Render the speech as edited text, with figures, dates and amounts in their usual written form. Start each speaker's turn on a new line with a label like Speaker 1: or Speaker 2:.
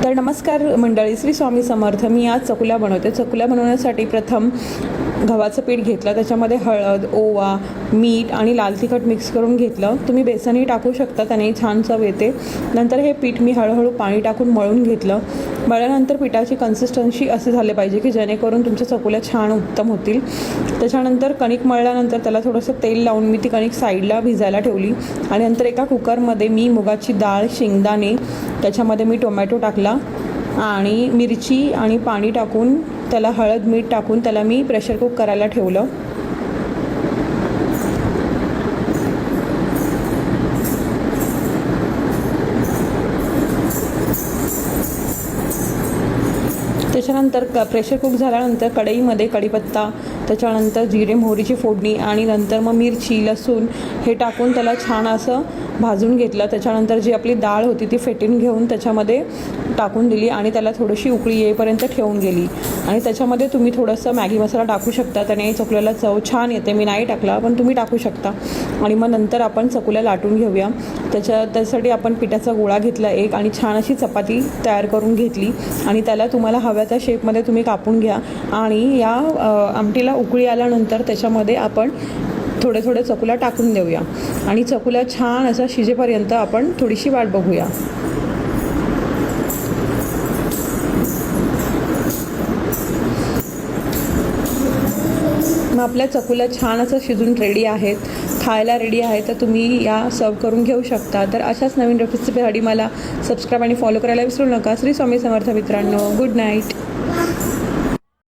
Speaker 1: तर नमस्कार मंडळी, श्री स्वामी समर्थ. मी आज चकुल्या बनवते. चकुल्या बनवण्यासाठी प्रथम गव्हाचं पीठ घेतलं, त्याच्यामध्ये हळद, ओवा, मीठ आणि लाल तिखट मिक्स करून घेतलं. तुम्ही बेसनही टाकू शकता, त्यानेही छान चव येते. नंतर हे पीठ मी हळूहळू पाणी टाकून मळून घेतलं. मळल्यानंतर पिठाची कन्सिस्टन्सी असे झाले पाहिजे की जेणेकरून तुमच्या चकुल्या छान उत्तम होतील. त्याच्यानंतर कणिक मळल्यानंतर त्याला थोडंसं तेल लावून मी ती कणिक साईडला भिजायला ठेवली आणि नंतर एका कुकरमध्ये मी मुगाची डाळ, शेंगदाणे, त्याच्यामध्ये मी टोमॅटो टाकला आणि मिरची आणि पाणी टाकून त्याला हळद, मीठ टाकून त्याला मी प्रेशर कुक करायला ठेवलं. त्याच्यानंतर प्रेशर कुक झाल्यानंतर कढईमध्ये कढीपत्ता, त्याच्यानंतर जिरे मोहरीची फोडणी आणि नंतर मग मिरची, लसूण हे टाकून त्याला छान असं भाजून घेतलं. त्याच्यानंतर जी आपली डाळ होती ती फेटून घेऊन त्याच्यामध्ये टाकून दिली आणि त्याला थोडीशी उकळी येईपर्यंत ठेवून गेली. आणि त्याच्यामध्ये तुम्ही थोडंसं मॅगी मसाला टाकू शकता, त्याने चकुल्याला चव छान येते. मी नाही टाकला, पण तुम्ही टाकू शकता. आणि मग नंतर आपण चकुल्या लाटून घेऊया. त्यासाठी आपण पिठाचा गोळा घेतला एक आणि छान अशी चपाती तयार करून घेतली आणि त्याला तुम्हाला हव्या त्या शेपमध्ये तुम्ही कापून घ्या. आणि या आमटीला उकळी आल्यानंतर त्याच्यामध्ये आपण थोडे थोडे चकुल्या टाकून देऊया आणि चकुल्या छान असं शिजेपर्यंत आपण थोडीशी वाट बघूया. मग आपल्या चकुल्या छान असं शिजून रेडी आहेत, खायला रेडी आहे. तर तुम्ही या सर्व करून घेऊ शकता. तर अशाच नवीन रेसिपीसाठी मला सबस्क्राईब आणि फॉलो करायला विसरू नका. श्री स्वामी समर्थ मित्रांनो, गुड नाईट.